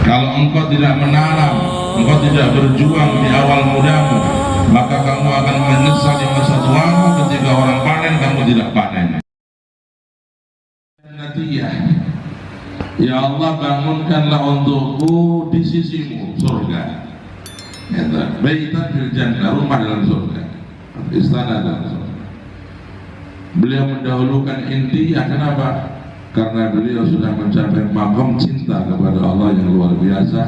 Kalau engkau tidak menanam, engkau tidak berjuang di awal mudamu, maka kamu akan menyesal di masa tuamu ketika orang panen kamu tidak panen. Ya Allah, bangunkanlah untukku di sisimu surga. Baitan fil jannah, rumah dalam surga, istana dalam surga. Beliau mendahulukan intinya, kenapa? Karena beliau sudah mencapai maqam cinta kepada Allah yang luar biasa,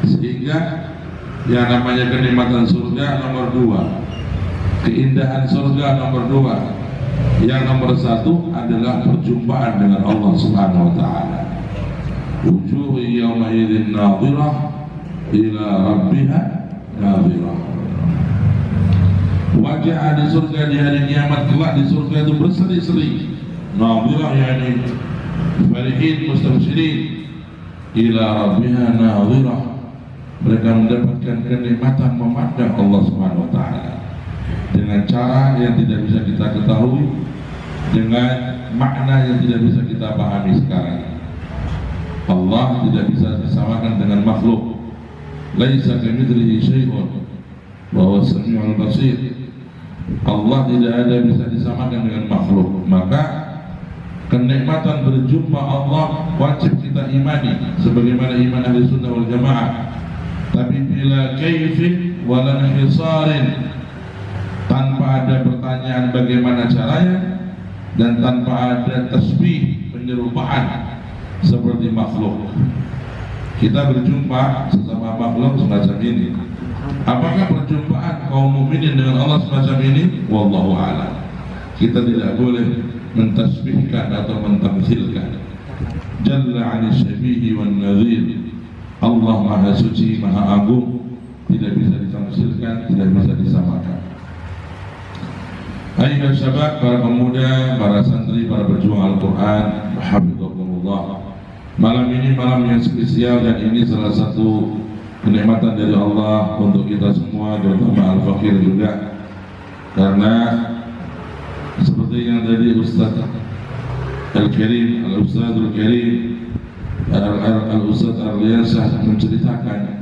sehingga yang namanya kenikmatan surga nomor 2, keindahan surga nomor 2, yang nomor 1 adalah perjumpaan dengan Allah Subhanahu wa taala. Wujuh yawma idzin nadhirah ila rabbiha nadhirah. Wajah di surga di hari kiamat kelak di surga itu berseri-seri. Nadhirah yani farihin mustabshirin, ila rabbiha nadhirah. Mereka mendapatkan kenikmatan memandang Allah Subhanahu wa taala dengan cara yang tidak bisa kita ketahui, dengan makna yang tidak bisa kita pahami sekarang. Allah tidak bisa disamakan dengan makhluk. Laisa kamitslihi syai'un wa huwa as-sami'ul basir. Allah tidak ada bisa disamakan dengan makhluk. Maka kenikmatan berjumpa Allah wajib kita imani sebagaimana iman ahli sunnah wal jamaah. Tapi bila kaifin wala hisarin, tanpa ada pertanyaan bagaimana caranya dan tanpa ada tasbih penyerupaan seperti makhluk. Kita berjumpa sesama makhluk semacam ini. Apakah perjumpaan kaum mukminin dengan Allah semacam ini? Wallahu a'lam. Kita tidak boleh mentasbihkan atau mentamthilkan. Jalla 'ani syabihi wan nadhir. Allah Maha Suci, Maha Agung, tidak bisa ditamthilkan, tidak bisa disamakan. Ayyuhal syabab, para pemuda, para santri, para pejuang Al-Qur'an, hafizakumullah. Malam ini malam yang spesial dan ini salah satu kenikmatan dari Allah untuk kita semua, terutama Al-Fakir juga. Karena seperti yang tadi Ustaz Al-Karim, Al-Ustaz Al-Karim, Al-Ustaz Al-Riyasah menceritakan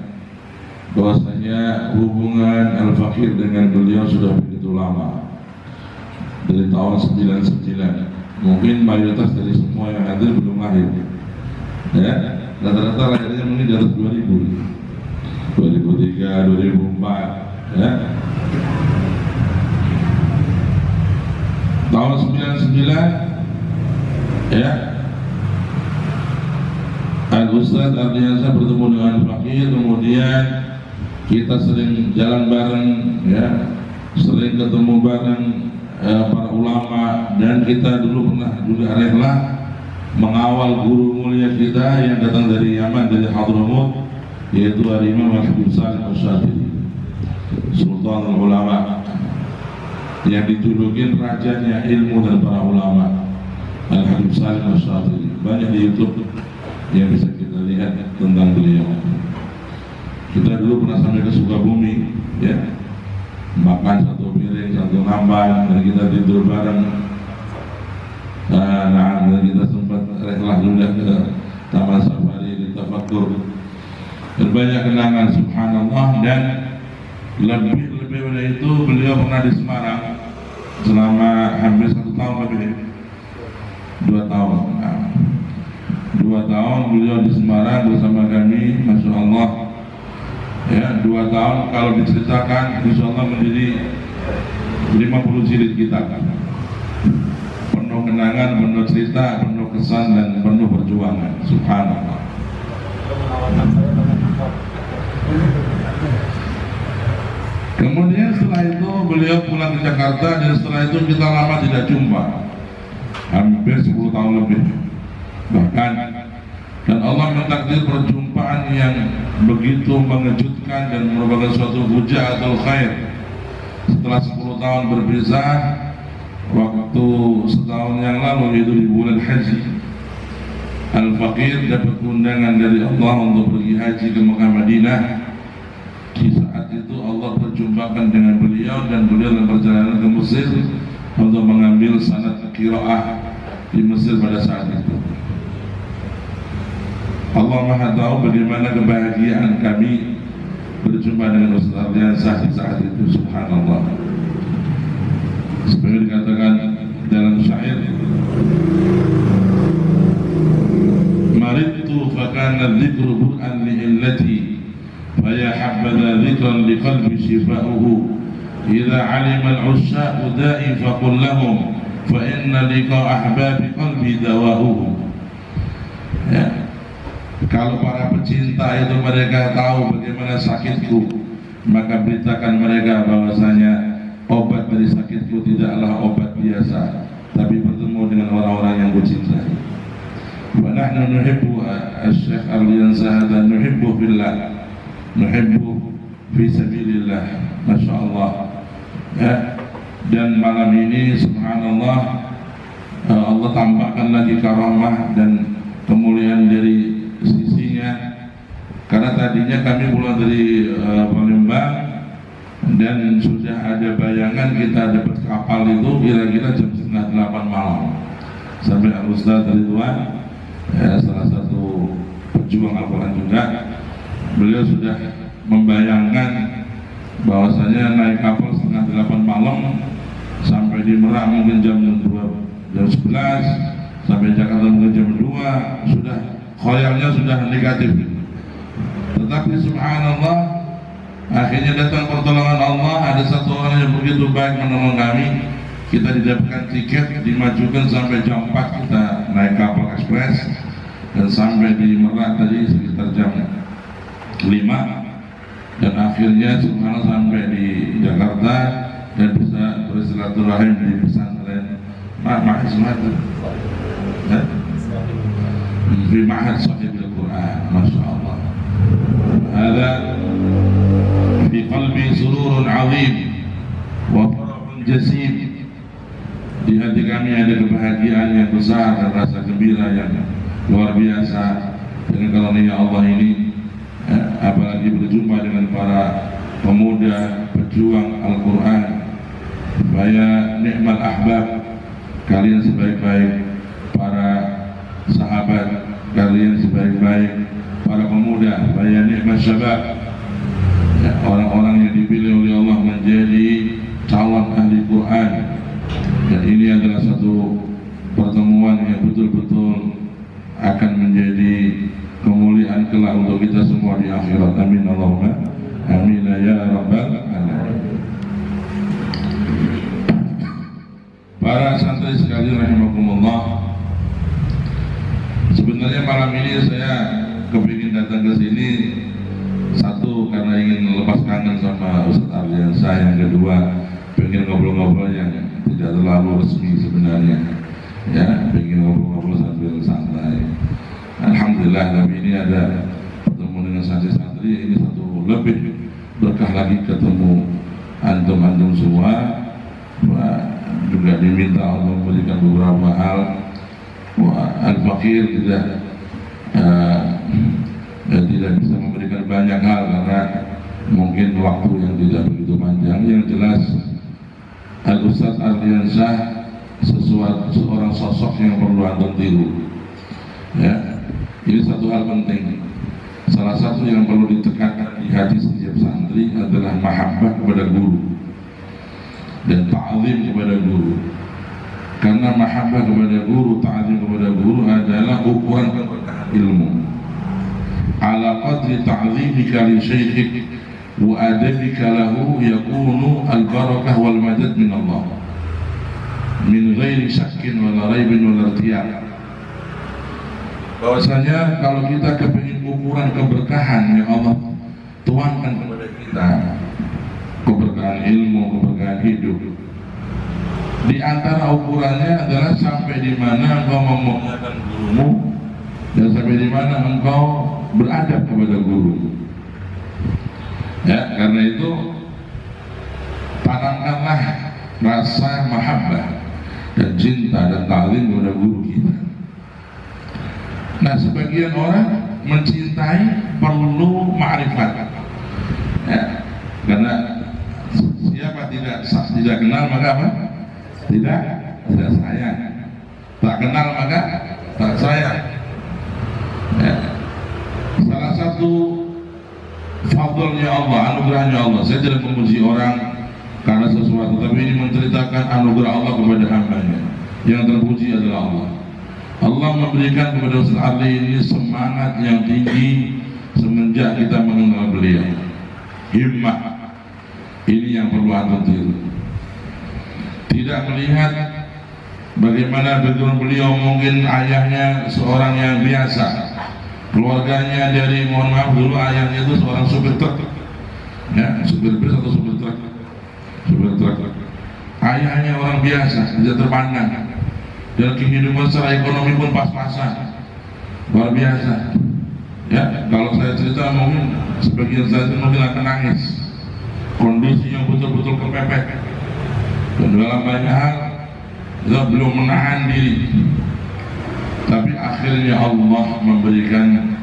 bahwasanya hubungan Al-Fakir dengan beliau sudah begitu lama, dari tahun 99. Mungkin mayoritas dari semua yang hadir belum lahir, ya, rata-rata lahirnya mungkin di atas 2000, 2003, 2004, ya. Tahun 99, ya, Al-Ustaz Al-Riyasah bertemu dengan Fakir, kemudian kita sering jalan bareng, ya, sering ketemu bareng para ulama, dan kita dulu pernah juga rela mengawal guru mulia kita yang datang dari Yaman, dari Hadramut, yaitu Al-Imam Al-Habib Salim Al-Syadili, Sultan Ulama, yang dijulukin rajanya ilmu dan para ulama, Al-Habib Salim Al-Syadili. Banyak di YouTube yang bisa kita lihat tentang beliau. Kita dulu pernah sampai ke Sukabumi, ya, makan satu piring, satu namban, dan kita tidur bareng. Nah, dan kita sempat rehlah juga ke Taman Safari di Tafakkur. Dan banyak kenangan, subhanallah. Dan lebih dari itu, beliau pernah di Semarang selama hampir 1 tahun lebih, 2 tahun. Nah, 2 tahun beliau di Semarang bersama kami, masya Allah. Ya, 2 tahun kalau diceritakan insya Allah menjadi 50 jilid kitab, penuh kenangan, penuh cerita, penuh kesan, dan penuh perjuangan. Subhanallah. Kemudian setelah itu beliau pulang ke Jakarta, dan setelah itu kita lama tidak jumpa, hampir 10 tahun lebih bahkan. Dan Allah mentakdir perjumpaan yang begitu mengejutkan dan merupakan suatu hujjatul khair. Setelah 10 tahun berpisah, waktu setahun yang lalu, yaitu di bulan haji, Al-Fakir dapat undangan dari Allah untuk pergi haji ke Mekah Madinah. Di saat itu Allah perjumpakan dengan beliau, dan beliau dalam perjalanan ke Mesir untuk mengambil sanad qiraah di Mesir pada saat itu. Allah Maha tahu bagaimana kebahagiaan kami berjumpa dengan Ustaz Ardiansah di saat itu. Subhanallah. Seperti dikatakan dalam syair, maridtu fakana dzikru bur'an li illati faya habadha dzikran li qalbi shifa'uhu idza 'alima al-'ushaqu da'i faqul lahum fa inna liqa ahbabi qalbi dawa'uhu. Ya. Kalau para pecinta itu mereka tahu bagaimana sakitku, maka beritakan mereka bahwasanya obat dari sakitku tidaklah obat biasa, tapi bertemu dengan orang-orang yang kucintai. Wa nahnu nuhibbu Asy-Syaikh Ardiansah dan nuhibbu fillah, nuhibbu fi sabilillah. Masya Allah. Ya. Dan malam ini subhanallah, Allah tambahkan lagi karamah dan kemuliaan dari sisinya, karena tadinya kami pulang dari Palembang dan sudah ada bayangan kita dapat kapal itu kira-kira jam 7:30 malam. Sampai Al-Ustaz Ridwan, salah satu pejuang Al-Quran juga, beliau sudah membayangkan bahwasanya naik kapal 7:30 malam sampai di Merak mungkin jam 11, sampai Jakarta mungkin jam 2, sudah khayalnya sudah negatif. Tetapi subhanallah, akhirnya datang pertolongan Allah. Ada satu orang yang begitu baik menolong kami. Kita didapatkan tiket, dimajukan sampai jam 4 kita naik kapal ekspres dan sampai di Merak tadi sekitar jam 5, dan akhirnya subhanallah sampai di Jakarta dan bisa bersilaturahim di pesantren Ma'had في معهد صاحب القرآن. ما شاء الله. هذا في قلبي سرور عظيم وفرح جسيم. Di hati kami ada kebahagiaan yang besar dan rasa gembira yang luar biasa dengan karunia Allah ini, apalagi berjumpa dengan para pemuda pejuang Al-Quran. Faya ni'mal ahbab, kalian sebaik-baik para sahabat, kalian sebaik-baik para pemuda. Faya ni'mas syabab, ya, orang-orang yang dipilih oleh Allah menjadi calon ahli Quran. Dan ini adalah satu pertemuan yang betul-betul akan menjadi kemuliaan kelak untuk kita semua di akhirat. Amin Allahumma amin ya rabbal alamin. Para santri sekalian rahimakumullah, sebenarnya malam ini saya kepingin datang ke sini, satu karena ingin lepas kangen sama Ustaz Ardiansah, yang kedua pengen ngobrol-ngobrol yang tidak terlalu resmi sebenarnya, ya, pengen ngobrol-ngobrol sambil santai. Alhamdulillah, tapi ini ada ketemu dengan santri-santri, ini satu lebih berkah lagi ketemu antum-antum semua. Juga diminta untuk memberikan beberapa hal. Al-Fakir tidak bisa memberikan banyak hal karena mungkin waktu yang tidak begitu panjang. Yang jelas Al-Ustaz Ardiansah seorang sosok yang perlu antum tiru. Ya, ini satu hal penting. Salah satu yang perlu ditekankan di hati setiap santri adalah mahabbah kepada guru dan ta'zim kepada guru. Karena mahabbah kepada guru, ta'zim kepada guru adalah ukuran keberkahan ilmu. Ala qadri ta'zimika li syaikhik wa adabika lahu yakunu al-barakah wal madad min Allah min ghairi syakkin wala raibin wala irtiyab. Bahwasanya kalau kita kepingin ukuran keberkahan yang Allah tuangkan kepada kita, keberkahan ilmu, keberkahan hidup, di antara ukurannya adalah sampai di mana engkau memuliakan gurumu dan sampai di mana engkau beradab kepada guru. Ya, karena itu tanamkanlah rasa mahabbah dan cinta dan ta'zim kepada guru kita. Nah, sebagian orang mencintai perlu ma'rifat, ya, karena siapa tidak kenal maka apa? Tidak sayang. Tak kenal maka tak sayang. Ya. satu fadlnya Allah, anugerahnya Allah. Saya tidak memuji orang karena sesuatu, tapi ini menceritakan anugerah Allah kepada hambanya. Yang terpuji adalah Allah. Allah memberikan kepada Ustaz Ali ini semangat yang tinggi semenjak kita mengenal beliau. Himmah, ini yang perlu antum tiru. Tidak melihat bagaimana background beliau, mungkin ayahnya seorang yang biasa, keluarganya dari, mohon maaf dulu, ayahnya itu seorang supir truk, ya, supir bis atau supir truk. Ayahnya orang biasa, tidak terpandang, dan kehidupan secara ekonomi pun pas-pasan, luar biasa. Ya, kalau saya cerita mungkin sebagian saya mungkin akan nangis. Kondisi yang betul-betul kepepet, dan dalam banyak hal dia belum menahan diri. Tapi akhirnya Allah memberikan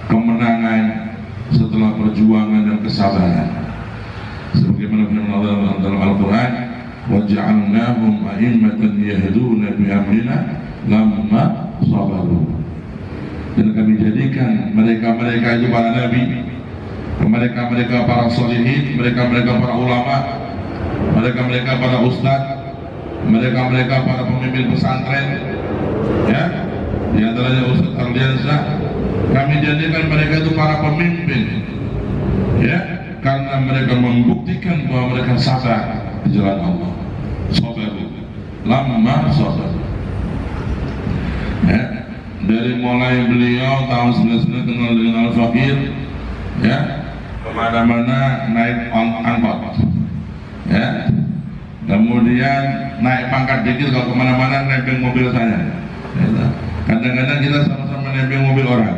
kemenangan setelah perjuangan dan kesabaran. Sebagaimana firman Allah dalam Al-Quran, وَجَعَلْنَاهُمْ أَئِمَّةً يَهْدُونَ بِأَمْرِنَا لَمَّا صَبَرُوا. Dan kami jadikan mereka-mereka itu para nabi, mereka-mereka para solihin, mereka-mereka para ulama, mereka-mereka para ustadz, mereka-mereka para pemimpin pesantren, ya, di antaranya Ustaz Ardiansyah. Kami jadikan mereka itu para pemimpin, ya, karena mereka membuktikan bahwa mereka sabar di jalan Allah. Sabar, lama sabar. Ya, dari mulai beliau tahun 99 kenal dengan Al-Fakir, ya, kemana-mana naik angkot, ya, kemudian naik pangkat dikit kalau kemana-mana nebeng mobil saya. Kadang-kadang kita sama-sama nebeng mobil orang,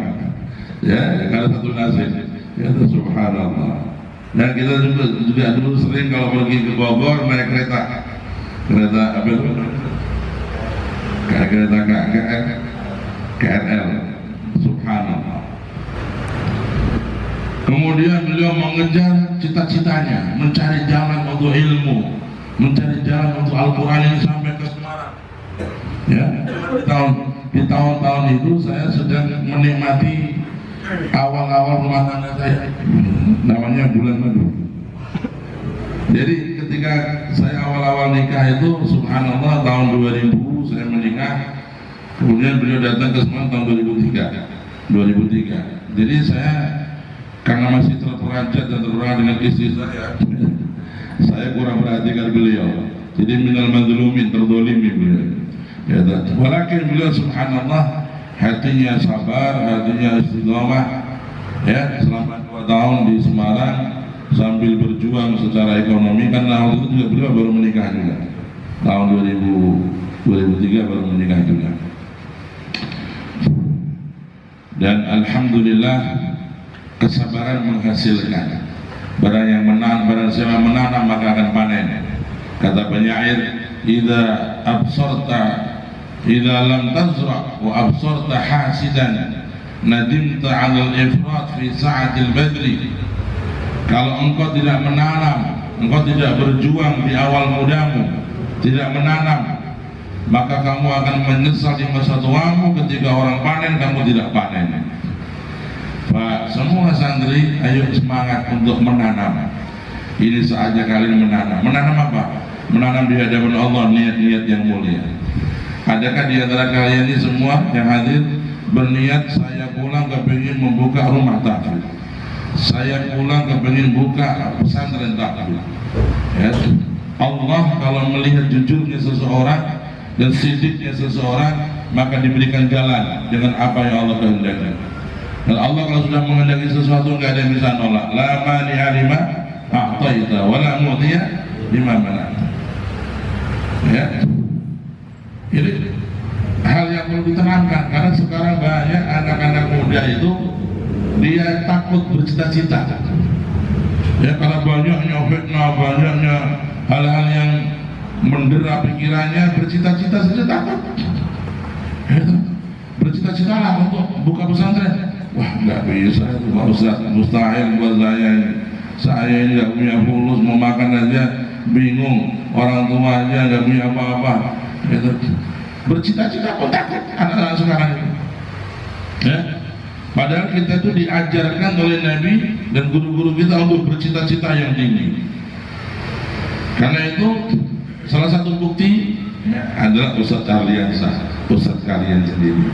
ya, karena satu nasib, ya, subhanallah. Dan kita juga dulu sering kalau pergi ke Bogor naik kereta apa itu? Kereta KRL, subhanallah. Kemudian beliau mengejar cita-citanya, mencari jalan untuk ilmu, mencari jalan untuk Al-Quran ini sampai ke Semarang. Ya, di tahun-tahun itu saya sedang menikmati awal-awal rumah tangga saya, namanya bulan madu. Jadi ketika saya awal-awal nikah itu, subhanallah, tahun 2000 saya menikah, kemudian beliau datang ke Semarang tahun 2003. Jadi saya karena masih terperanjat dan terperanjat dengan istri saya kurang perhatikan beliau. Jadi minal mazlumin, terdolimi beliau. Ya, walakin beliau subhanallah hatinya sabar, hatinya istiqamah, ya, selama 2 tahun di Semarang sambil berjuang secara ekonomi, karena waktu itu juga beliau baru menikah juga tahun 2003 baru menikah juga. Dan alhamdulillah kesabaran menghasilkan. Barang yang menanam, barang siapa menanam maka akan panen. Kata penyair, idza lam tazra wa absarta hasidan nadimta 'ala al-ifrat fi sa'atil badri. Kalau engkau tidak menanam, engkau tidak berjuang di awal mudamu, tidak menanam, maka kamu akan menyesal di masa tuamu ketika orang panen kamu tidak panen. Pak, semua santri, ayo semangat untuk menanam. Ini saatnya kalian menanam. Menanam apa? Menanam di hadapan Allah niat-niat yang mulia. Adakah di antara kalian ini semua yang hadir berniat saya pulang kepingin membuka rumah tahfidz, saya pulang kepingin buka pesantren tahfidz? Ya, Allah kalau melihat jujurnya seseorang dan sidiknya seseorang, maka diberikan jalan dengan apa yang Allah kehendaki. Dan Allah kalau sudah menghendaki sesuatu nggak ada yang bisa nolak. La mani'a lima a'taita wa la mu'tiya lima mana'ta. Ya, ini hal yang perlu diterangkan, karena sekarang banyak anak-anak muda itu dia takut bercita-cita. Ya, karena banyaknya fitnah, banyaknya hal-hal yang mendera pikirannya, bercita-cita saja takut. Ya, bercita-cita lah untuk buka pesantren. Wah, nggak bisa itu Pak Ustaz, mustahil buat saya ini. Saya ini nggak punya fulus, mau makan aja bingung, orang tua aja nggak punya apa-apa. Gitu. Bercita-cita pun takut anak-anak sekarang ini. Ya, Padahal kita itu diajarkan oleh Nabi dan guru-guru kita untuk bercita-cita yang tinggi. Karena itu salah satu bukti adalah Ustadz kalian sendiri.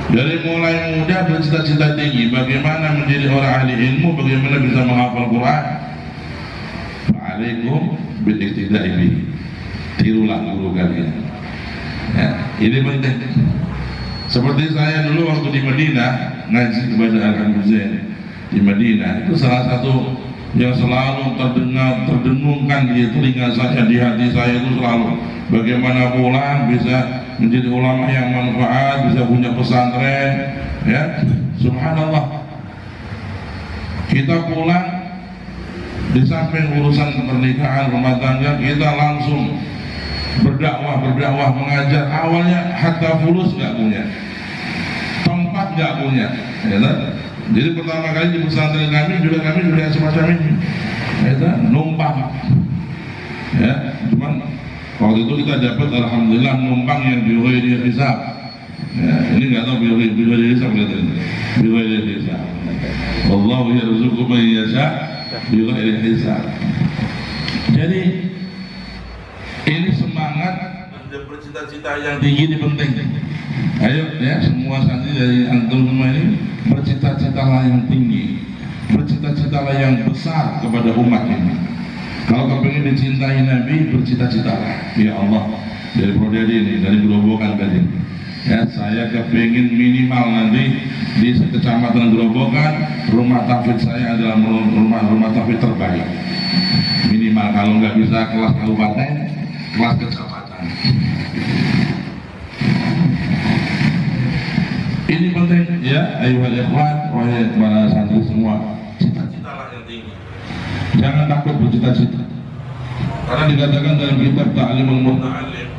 Dari mulai muda bercita-cita tinggi, bagaimana menjadi orang ahli ilmu, bagaimana bisa menghafal Quran. Fa'alaikum bil-iqtida'i bihi. Tirulah guru kalian. Ya, ini penting. Seperti saya dulu waktu di Madinah ngaji kepada Al-Hamzah di Madinah, itu salah satu yang selalu terdengungkan di telinga saya, di hati saya itu selalu bagaimana pulang bisa menjadi ulama yang manfaat, bisa punya pesantren, ya. Subhanallah. Kita pulang di samping urusan pernikahan rumah tangga, kita langsung berdakwah, mengajar. Awalnya hatta fulus nggak punya, tempat nggak punya, ya kan? Jadi pertama kali di pesantren kami juga semacam ini, ya kan? Numpang, ya. Cuman waktu itu kita dapat alhamdulillah numpang yang bighairi hisab. Ya, ini nggak tahu bighairi hisab kelihatannya, bighairi hisab. Wallahu yarzuqu man yasha bighairi hisab. Jadi ini semangat dan bercita-cita yang tinggi ini penting. Ayo ya, semua santri dari antum semua ini bercita-citalah yang tinggi, bercita-citalah yang besar kepada umat ini. Kalau kepingin dicintai Nabi, bercita-citalah. Ya Allah, dari prodi ini, dari Gerobokan tadi. Ya, saya kepingin minimal nanti di kecamatan Gerobokan, rumah tahfidz saya adalah rumah tahfidz terbaik. Minimal, kalau nggak bisa kelas kabupaten, kelas kecamatan. Ini penting ya, ayyuhal ikhwan, wahai para santri semua, cita-citalah yang tinggi. Jangan takut bercita-cita. Karena dikatakan dalam kitab Ta'limul Muta'allim,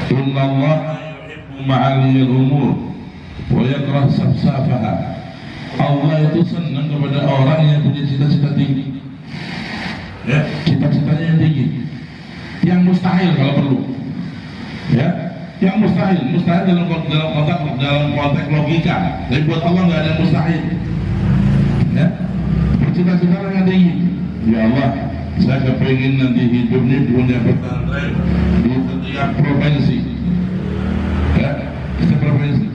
innallaha yuhibbu ma'aliyal umur wa yakrah safsafaha. Allah itu senang kepada orang yang punya cita-cita tinggi. Ya, cita-citanya yang tinggi. Yang mustahil kalau perlu. Ya, yang mustahil dalam konteks logika. Tapi buat Allah nggak ada yang mustahil. Ya, bercita-cita yang tinggi. Ya Allah, saya kepingin nanti hidup ini punya pesantren di setiap provinsi. Ya, setiap provinsi.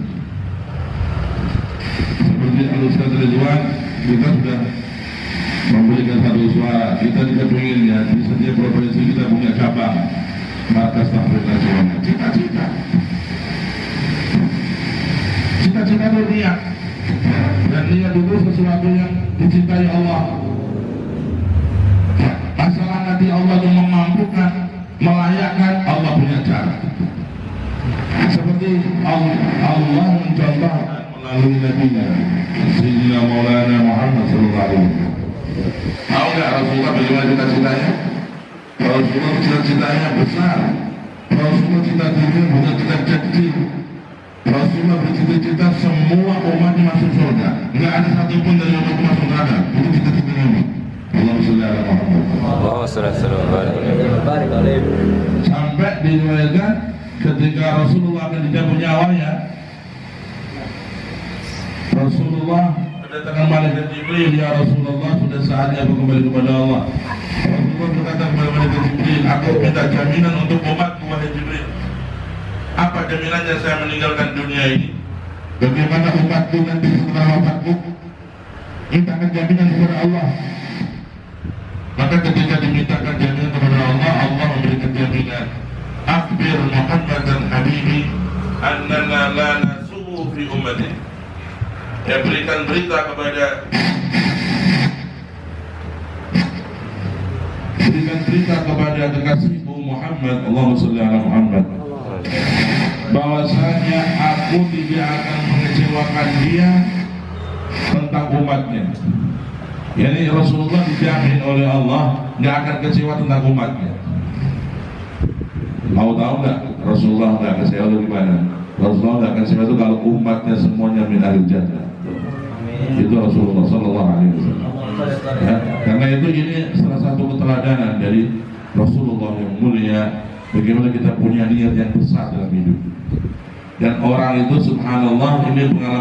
Seperti Al-Ustaz Ridwan, kita sudah memberikan satu suara. Kita kepingin ya di setiap provinsi kita punya cabang markas tahfidz nasional. Cita-cita itu niat, dan niat itu sesuatu yang dicintai Allah. Masalah nanti Allah yang memampukan, melayakkan, Allah punya cara. Seperti Allah mencontohkan melalui Nabi-Nya Sayyidina Maulana Muhammad sallallahu alaihi wasallam. Tahu nggak Rasulullah bagaimana cita-citanya? Rasulullah cita-citanya besar. Rasulullah cita-citanya bukan cita-cita kecil. Rasulullah bercita-cita semua umat masuk surga. Nggak ada satupun dari umat masuk neraka. Itu cita-citanya ini. Allahumma sholli ala Muhammad. Allahumma sholli alaihi. Sampai diriwayatkan ketika Rasulullah akan dicabut nyawanya, Rasulullah kedatangan malaikat Jibril, ya Rasulullah, sudah saatnya aku kembali kepada Allah. Rasulullah berkata kepada malaikat Jibril, aku minta jaminan untuk umatku, wahai Jibril. Apa jaminannya saya meninggalkan dunia ini? Bagaimana umatku nanti setelah wafatku? Mintakan jaminan kepada Allah. Maka ketika dimintakan jaminan kepada Allah, Allah memberikan jaminan. Akhbir Muhammadan Habibi annana la nasu'u fi ummati. Ya, berikan berita kepada kekasihku Muhammad, Allahumma sholli ala Muhammad, bahwasanya aku tidak akan mengecewakan dia tentang umatnya. Yani Rasulullah dijamin oleh Allah nggak akan kecewa tentang umatnya. Mau tahu nggak Rasulullah nggak kecewa itu gimana? Rasulullah nggak kecewa itu kalau umatnya semuanya min ahli jannah. Itu Rasulullah Sallallahu Alaihi Wasallam. Ya, karena itu ini salah satu keteladanan dari Rasulullah yang mulia. Bagaimana kita punya niat yang besar dalam hidup. Dan orang itu subhanallah ini pengalaman